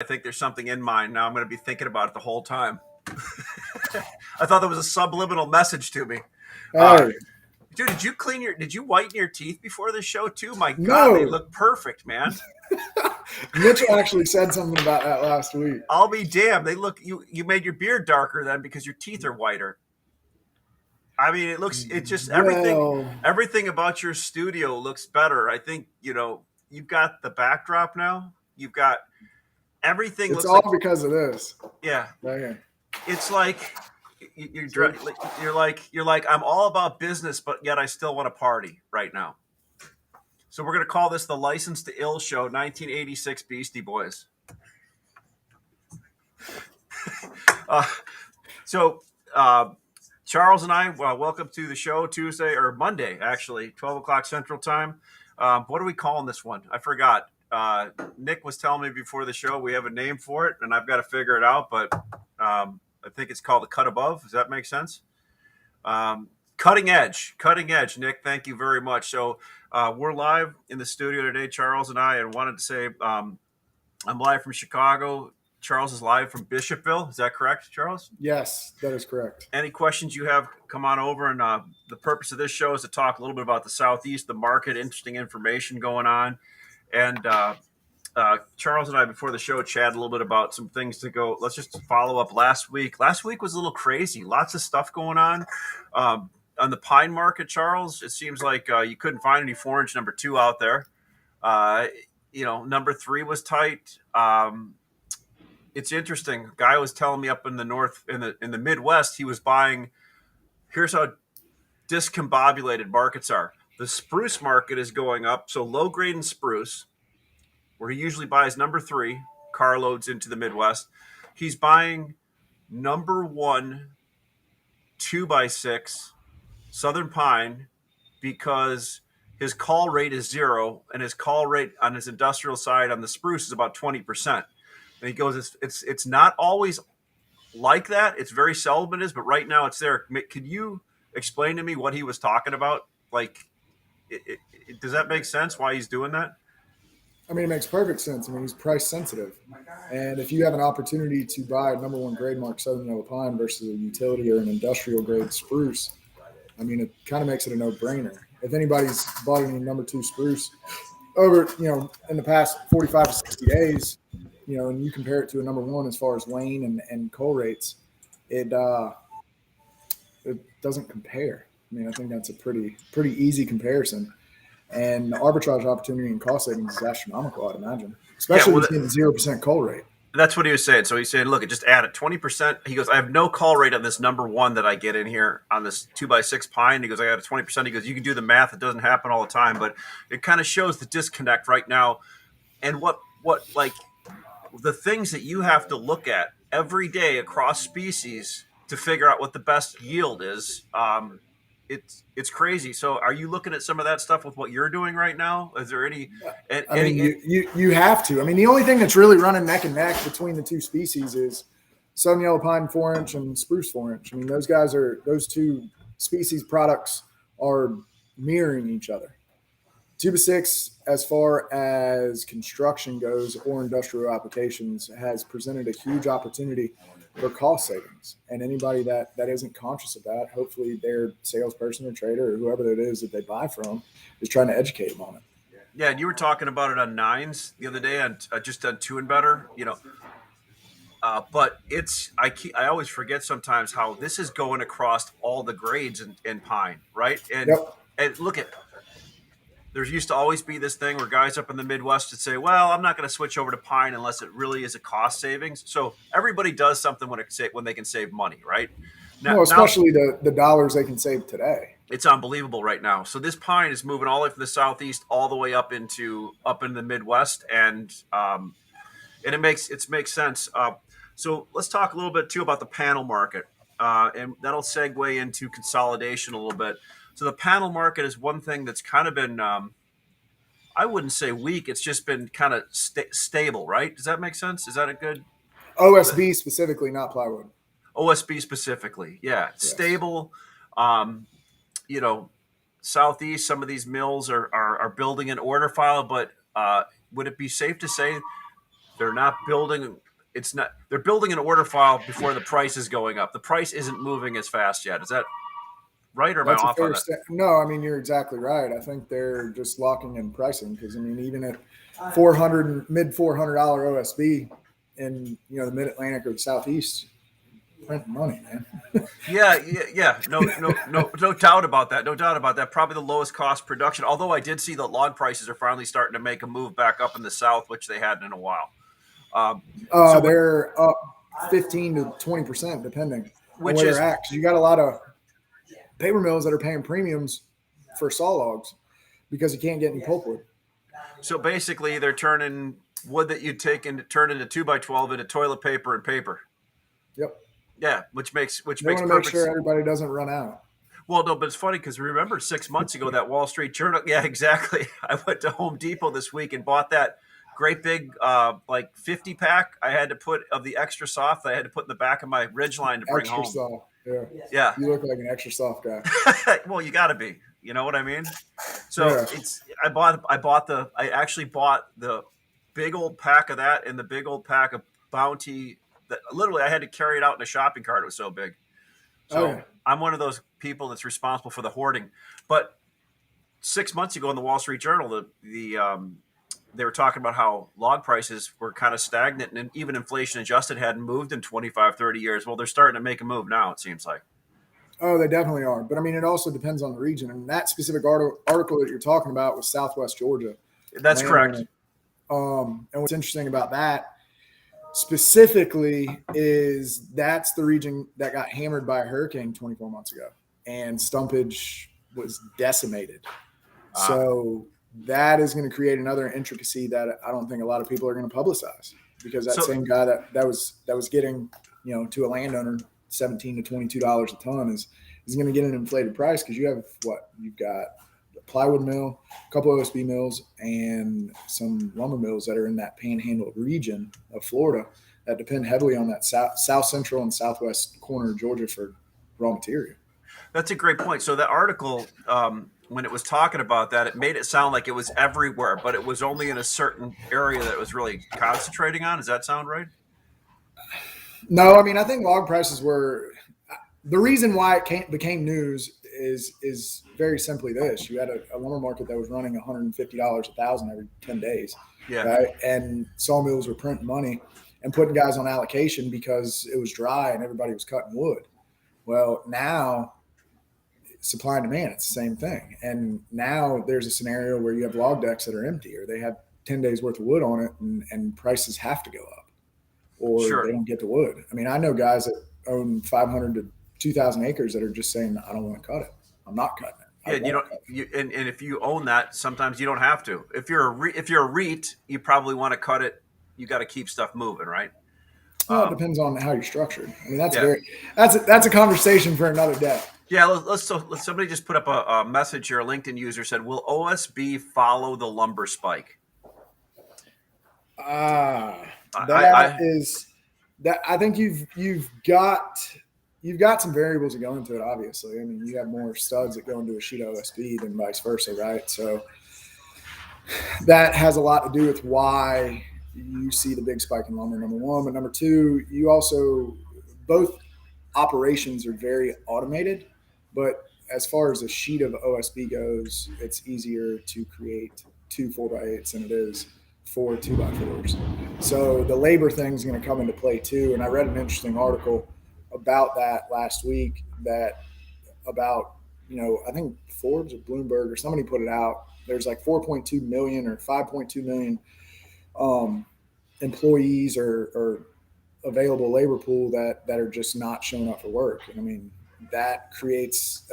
I think there's something in mine. Now I'm going to be thinking about it the whole time. I thought there was a subliminal message to me. Uh, Hey, Dude, did you whiten your teeth before the show too? My God, they no. look perfect, man. Mitchell actually said something about that last week. I'll be damned. You made your beard darker then because your teeth are whiter. I mean, it's just Well, everything about your studio looks better. I think, you've got the backdrop now. You've got everything it's looks all like, because of this yeah, right here. it's like you're See? you're like I'm all about business, but yet I still want to party right now. So we're gonna call this the License to Ill Show, 1986 Beastie Boys. Uh, so uh, Charles and I, welcome to the show Tuesday or Monday, actually, 12 o'clock Central Time. What are we calling this one? I forgot. Nick was telling me before the show we have a name for it, and I've got to figure it out. But I think it's called the Cut Above. Does that make sense? Cutting edge. Nick, thank you very much. So we're live in the studio today, Charles and I, and wanted to say I'm live from Chicago. Charles is live from Bishopville. Is that correct, Charles? Yes, that is correct. Any questions you have, come on over. And the purpose of this show is to talk a little bit about the Southeast, the market, interesting information going on. And Charles and I, before the show, chatted a little bit about some things to go. Let's just follow up last week. Last week was a little crazy. Lots of stuff going on the pine market, Charles. It seems like you couldn't find any 4-inch number 2 out there. Number 3 was tight. It's interesting. A guy was telling me up in the north, in the Midwest, he was buying. Here's how discombobulated markets are. The spruce market is going up. So low grade and spruce, where he usually buys number 3 carloads into the Midwest, he's buying number 1 2x6 Southern Pine because his call rate is 0, and his call rate on his industrial side on the spruce is about 20%. And he goes, it's not always like that. It's very seldom it is, but right now it's there. Could you explain to me what he was talking about? Like, does that make sense? Why he's doing that? I mean, it makes perfect sense. I mean, he's price sensitive. And if you have an opportunity to buy a number one grade mark Southern Yellow Pine versus a utility or an industrial grade spruce, I mean, it kind of makes it a no brainer. If anybody's bought any number 2 spruce over, in the past 45 to 60 days, and you compare it to a number 1 as far as wane and coal rates, it doesn't compare. I mean, I think that's a pretty easy comparison. And the arbitrage opportunity and cost savings is astronomical, I'd imagine, Yeah, especially well, with getting 0% coal rate. that's what he was saying. So he's saying, look, it just added 20%. He goes, I have no call rate on this number 1 that I get in here on this 2x6 pine. He goes, I got a 20%. He goes, you can do the math. It doesn't happen all the time, but it kind of shows the disconnect right now. And what like the things that you have to look at every day across species to figure out what the best yield is. It's crazy. So are you looking at some of that stuff with what you're doing right now? Is there any? I mean, you have to. I mean, the only thing that's really running neck and neck between the two species is Southern Yellow Pine 4-inch and Spruce 4-inch. I mean, those two species products are mirroring each other. 2x6, as far as construction goes or industrial applications, has presented a huge opportunity for cost savings. And anybody that isn't conscious of that, hopefully their salesperson or trader or whoever it is that they buy from is trying to educate them on it. Yeah, and you were talking about it on 9s the other day, on just on 2 and better. But I always forget sometimes how this is going across all the grades in pine, right? And Yep. and look at. There used to always be this thing where guys up in the Midwest would say, well, I'm not going to switch over to pine unless it really is a cost savings. So everybody does something when they can save money, right? No, Now especially the dollars they can save today. it's unbelievable right now. So this pine is moving all the way from the Southeast all the way up in the Midwest. And it makes sense. So let's talk a little bit too about the panel market. And that'll segue into consolidation a little bit. So the panel market is one thing that's kind of been, I wouldn't say weak. It's just been kind of stable, right? Does that make sense? Is that a good OSB specifically, not plywood. OSB specifically? Yeah, Yes. stable. You know, Southeast, some of these mills are building an order file, but would it be safe to say They're not building. It's not. They're building an order file before the price is going up. The price isn't moving as fast yet. Is that right, or am I That's a off on fair that? No, I mean, you're exactly right. I think they're just locking in pricing because, I mean, even at 400, mid $400 OSB in, the mid Atlantic or the Southeast, printing money, man. Yeah. No doubt about that. No doubt about that. Probably the lowest cost production. Although I did see that log prices are finally starting to make a move back up in the South, which they hadn't in a while. So what? They're up 15 to 20%, depending on Which where they're is at. Because you got a lot of paper mills that are paying premiums for saw logs because you can't get any pulpwood. so basically they're turning wood that you take and turn into 2x12 into toilet paper and paper. Yep. Yeah, which makes They want to make perfect. sure everybody doesn't run out. Well, no, but it's funny because remember 6 months ago that Wall Street Journal. Yeah, exactly. I went to Home Depot this week and bought that great big like 50 pack. I had to put of the extra soft. I had to put in the back of my Ridgeline to bring Extra home. soft. Yeah. Yeah. You look like an extra soft guy. Well, you got to be. You know what I mean? So Yeah. I actually bought the big old pack of that and the big old pack of Bounty. That literally I had to carry it out in a shopping cart. It was so big. So Oh, yeah. I'm one of those people that's responsible for the hoarding. But 6 months ago in the Wall Street Journal, they were talking about how log prices were kind of stagnant and even inflation adjusted hadn't moved in 25, 30 years. Well, they're starting to make a move now, it seems like. Oh, they definitely are. But I mean, it also depends on the region. And that specific article that you're talking about was Southwest Georgia. That's correct. And what's interesting about that specifically is that's the region that got hammered by a hurricane 24 months ago, and stumpage was decimated. So that is going to create another intricacy that I don't think a lot of people are going to publicize, because that same guy that was getting, to a landowner $17 to $22 a ton is going to get an inflated price, because you've got a plywood mill, a couple of OSB mills, and some lumber mills that are in that panhandle region of Florida that depend heavily on that south central and southwest corner of Georgia for raw material. That's a great point. So that article, when it was talking about that, it made it sound like it was everywhere, but it was only in a certain area that it was really concentrating on. Does that sound right? No, I mean, I think log prices were the reason why it became news is very simply this: you had a lumber market that was running $150 a thousand every 10 days, Yeah. right? And sawmills were printing money and putting guys on allocation because it was dry and everybody was cutting wood. Well, now supply and demand, it's the same thing. And now there's a scenario where you have log decks that are empty, or they have 10 days worth of wood on it, and prices have to go up, or Sure. they don't get the wood. I mean, I know guys that own 500 to 2,000 acres that are just saying, I don't want to cut it. I'm not cutting it. Yeah, you don't. And if you own that, sometimes you don't have to. If you're a REIT, you probably want to cut it. You got to keep stuff moving, right? Well, it depends on how you're structured. I mean, that's a conversation for another day. Yeah, let's somebody just put up a message here. A LinkedIn user said, "Will OSB follow the lumber spike?" I think you've got some variables that go into it. Obviously, I mean, you have more studs that go into a sheet of OSB than vice versa, right? So that has a lot to do with why you see the big spike in lumber, number one. But number two, you also, both operations are very automated, but as far as a sheet of OSB goes, it's easier to create 2 4x8s than it is 4 2x4s. So the labor thing is going to come into play too. And I read an interesting article about that last week I think Forbes or Bloomberg or somebody put it out. There's like 4.2 million or 5.2 million employees or available labor pool that are just not showing up for work. And I mean, that creates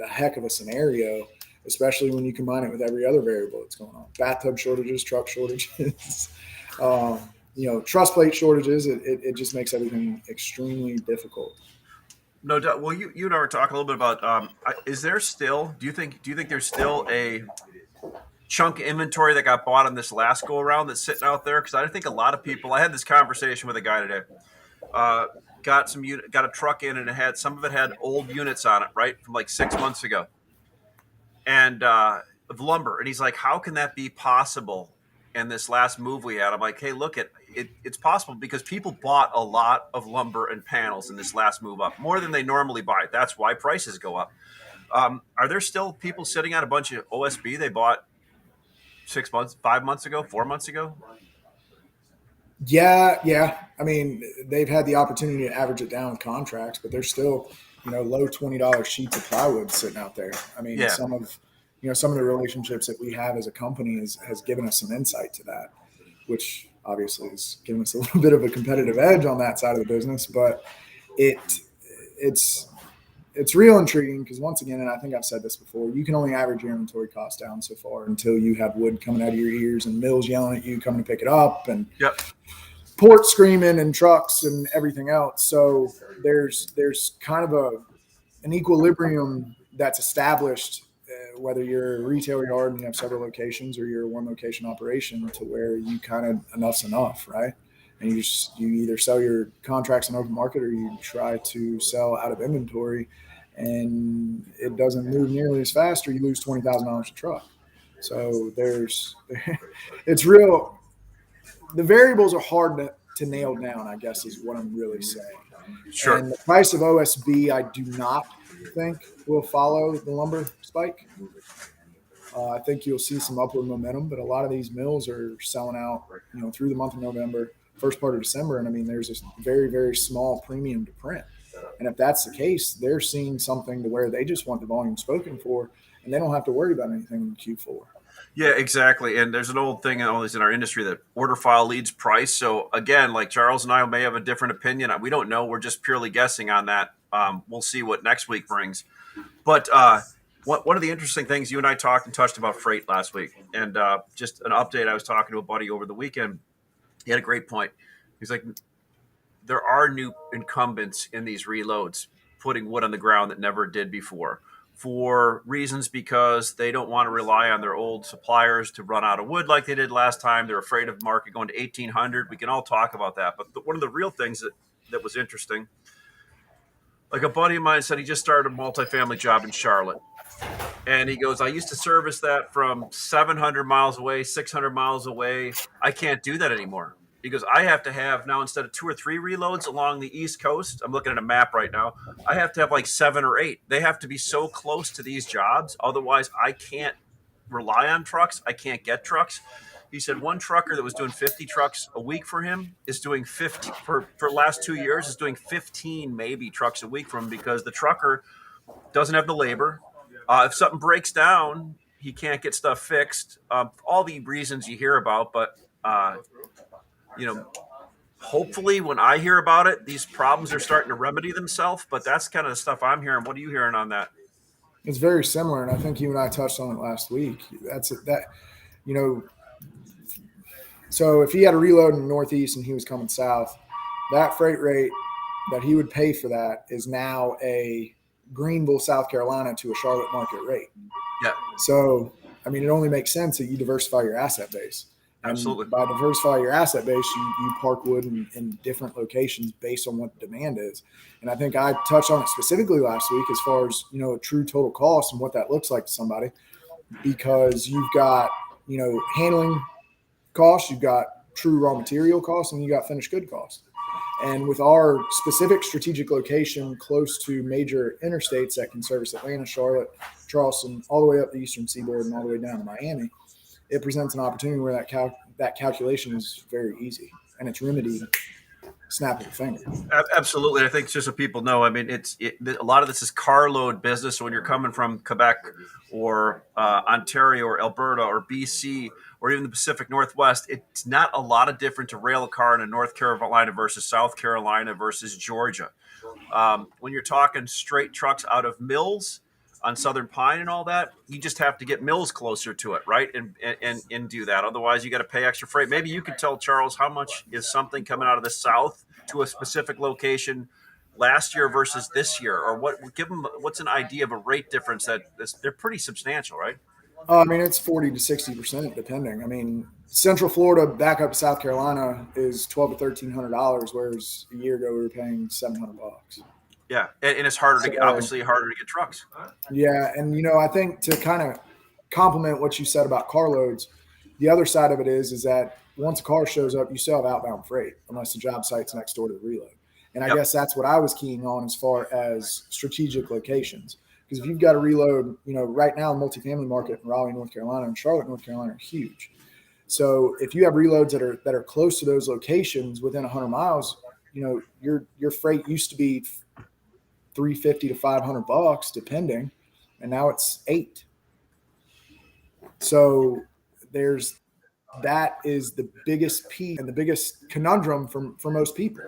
a heck of a scenario, especially when you combine it with every other variable that's going on. Bathtub shortages, truck shortages, truss plate shortages. It just makes everything extremely difficult. No doubt. Well, you and I were talking a little bit about. Is there still? Do you think there's still a chunk of inventory that got bought on this last go around that's sitting out there? Because I think a lot of people. I had this conversation with a guy today. Got a truck in, and some of it had old units on it, right, from like 6 months ago, and of lumber. And he's like, "How can that be possible and this last move we had, I'm like, hey, look at it. It's possible because people bought a lot of lumber and panels in this last move up, more than they normally buy. That's why prices go up. Are there still people sitting on a bunch of OSB they bought 6 months, 5 months ago, 4 months ago? Yeah, yeah. I mean, they've had the opportunity to average it down with contracts, but there's still, low $20 sheets of plywood sitting out there. I mean, Yeah, some of the relationships that we have as a company has given us some insight to that, which obviously has given us a little bit of a competitive edge on that side of the business. But it it's it's real intriguing because once again, and I think I've said this before, you can only average your inventory costs down so far until you have wood coming out of your ears and mills yelling at you coming to pick it up and yep, ports screaming and trucks and everything else. So there's kind of an equilibrium that's established, whether you're a retail yard and you have several locations or you're a one location operation, to where you kind of enough's enough, right? And you either sell your contracts in open market or you try to sell out of inventory, and it doesn't move nearly as fast, or you lose $20,000 a truck. So it's real. The variables are hard to nail down, I guess, is what I'm really saying. sure. And the price of OSB, I do not think will follow the lumber spike. I think you'll see some upward momentum, but a lot of these mills are selling out, through the month of November, first part of December. And I mean, there's a very, very small premium to print. And if that's the case, they're seeing something to where they just want the volume spoken for, and they don't have to worry about anything in Q4. Yeah, exactly. And there's an old thing always in our industry that order file leads price. So again, like Charles and I may have a different opinion. We don't know. We're just purely guessing on that. We'll see what next week brings. But one of the interesting things, you and I talked and touched about freight last week, and just an update. I was talking to a buddy over the weekend. He had a great point. He's like, there are new incumbents in these reloads putting wood on the ground that never did before, for reasons because they don't want to rely on their old suppliers to run out of wood like they did last time. They're afraid of the market going to 1800. We can all talk about that. But one of the real things that was interesting, like a buddy of mine said, he just started a multifamily job in Charlotte. And he goes, I used to service that from 700 miles away, 600 miles away. I can't do that anymore. He goes, I have to have now, instead of 2 or 3 reloads along the East Coast, I'm looking at a map right now, I have to have like 7 or 8. They have to be so close to these jobs. Otherwise, I can't rely on trucks. I can't get trucks. He said one trucker that was doing 50 trucks a week for him is doing 50 for last 2 years, is doing 15 maybe trucks a week for him, because the trucker doesn't have the labor. If something breaks down, he can't get stuff fixed. All the reasons you hear about, but you know, hopefully when I hear about it, these problems are starting to remedy themselves. But that's kind of the stuff I'm hearing. What are you hearing on that? It's very similar, and I think you and I touched on it last week. That's it. That you know, so if he had a reload in the Northeast and he was coming south, that freight rate that he would pay for that is now a Greenville, South Carolina to a Charlotte market rate. Yeah, So, I mean, it only makes sense that you diversify your asset base. absolutely. And by diversify your asset base, you park wood in different locations based on what the demand is. And I think I touched on it specifically last week as far as, a true total cost and what that looks like to somebody, because you've got, handling costs, you've got true raw material costs, and you got finished good costs. And with our specific strategic location close to major interstates that can service Atlanta, Charlotte, Charleston, all the way up the eastern seaboard and all the way down to Miami, it presents an opportunity where that calculation is very easy, and it's remedied snap of the finger. Absolutely. I think just so people know, I mean, a lot of this is carload business. So when you're coming from Quebec or Ontario or Alberta or BC or even the Pacific Northwest, it's not a lot of different to rail a car in North Carolina versus South Carolina versus Georgia. When you're talking straight trucks out of mills on Southern Pine and all that, you just have to get mills closer to it, right? And do that. Otherwise, you got to pay extra freight. Maybe you could tell Charles how much is something coming out of the South to a specific location last year versus this year, or what? Give them what's an idea of a rate difference they're pretty substantial, right? I mean, it's 40 to 60% depending. I mean, Central Florida back up to South Carolina is $1,200 to $1,300, whereas a year ago we were paying $700. Yeah, and it's harder to get, obviously harder to get trucks. Yeah, and I think to kind of complement what you said about carloads, The other side of it is that once a car shows up, you still have outbound freight unless the job site's next door to the reload. And I Yep. guess that's what I was keying on as far as strategic locations. Because if you've got a reload, right now the multifamily market in Raleigh, North Carolina, and Charlotte, North Carolina are huge. So if you have reloads that are close to those locations within 100 miles, your freight used to be $350 to $500 depending, and now it's $8. So there's that is the biggest piece and the biggest conundrum for most people.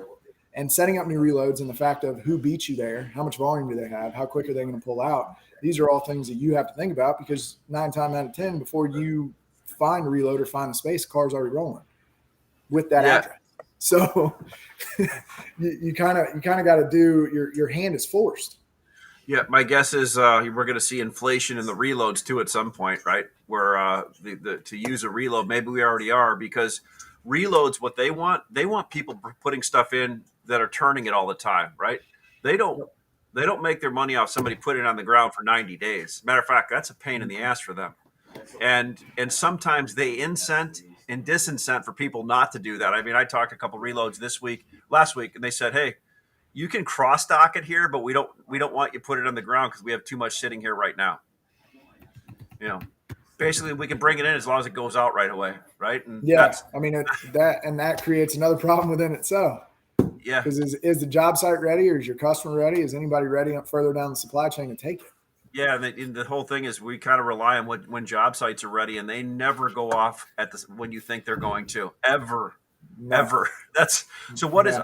And setting up new reloads and the fact of who beats you there, how much volume do they have, how quick are they going to pull out? These are all things that you have to think about because 9 times out of 10, before you find a reload or find a space, the car's already rolling with that address. So you kind of got to do your hand is forced. Yeah, my guess is we're going to see inflation in the reloads too at some point, right? Where to use a reload, maybe we already are, because reloads, what they want people putting stuff in that are turning it all the time, right? They don't make their money off somebody putting it on the ground for 90 days. Matter of fact, that's a pain in the ass for them. And sometimes they incent and disincent for people not to do that. I mean, I talked to a couple reloads last week, and they said, "Hey, you can cross dock it here, but we don't want you to put it on the ground because we have too much sitting here right now." Basically, we can bring it in as long as it goes out right away, right? And that creates another problem within itself. Yeah, because is the job site ready, or is your customer ready? Is anybody ready up further down the supply chain to take it? Yeah, and the whole thing is we kind of rely on when job sites are ready, and they never go off when you think they're going to ever. That's so. What is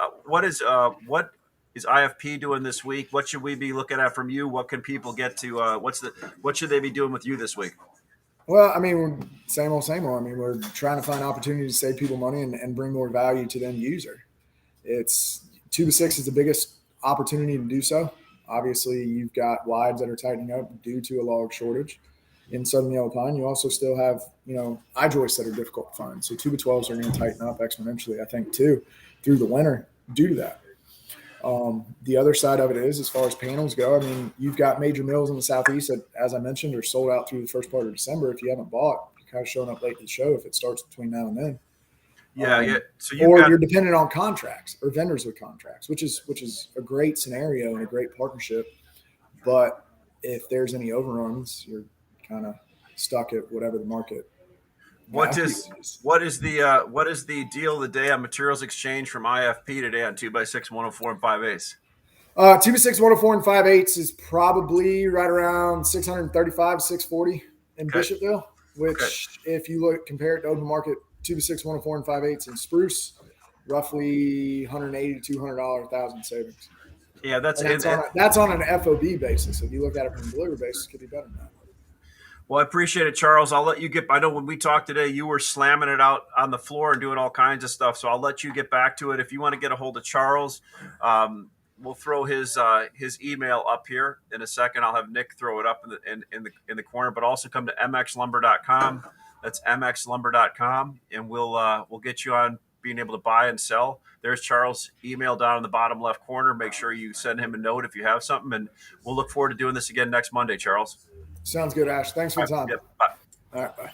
IFP doing this week? What should we be looking at from you? What can people get to? What should they be doing with you this week? Well, I mean, same old. I mean, we're trying to find opportunities to save people money and bring more value to the end user. It's 2x6 is the biggest opportunity to do so. Obviously, you've got wides that are tightening up due to a log shortage in Southern Yellow Pine. You also still have, I-joists that are difficult to find. So 2x12s are going to tighten up exponentially, I think, too, through the winter due to that. The other side of it is, as far as panels go, I mean, you've got major mills in the Southeast that, as I mentioned, are sold out through the first part of December. If you haven't bought, you're kind of showing up late to the show if it starts between now and then. Yeah. So you're dependent on contracts or vendors with contracts, which is a great scenario and a great partnership. But if there's any overruns, you're kind of stuck at whatever the market. What is the deal of the day on materials exchange from IFP today on 2x6, 104 and 5/8? 2x6, 104 and 5/8 is probably right around 635, 640 in Bishopville, which if you compare it to open market 2x6, 104 and 5/8 in spruce, roughly $180 to $200 1,000 savings. Yeah, that's on an FOB basis. If you look at it from a delivery basis, it could be better than that. Well, I appreciate it, Charles. I'll let you I know when we talked today, you were slamming it out on the floor and doing all kinds of stuff. So I'll let you get back to it. If you want to get a hold of Charles, we'll throw his email up here in a second. I'll have Nick throw it up in the corner, but also come to mxlumber.com. That's mxlumber.com, and we'll get you on being able to buy and sell. There's Charles' email down in the bottom left corner. Make sure you send him a note if you have something, and we'll look forward to doing this again next Monday, Charles. Sounds good, Ash. Thanks for the time. Yep, bye. All right, bye.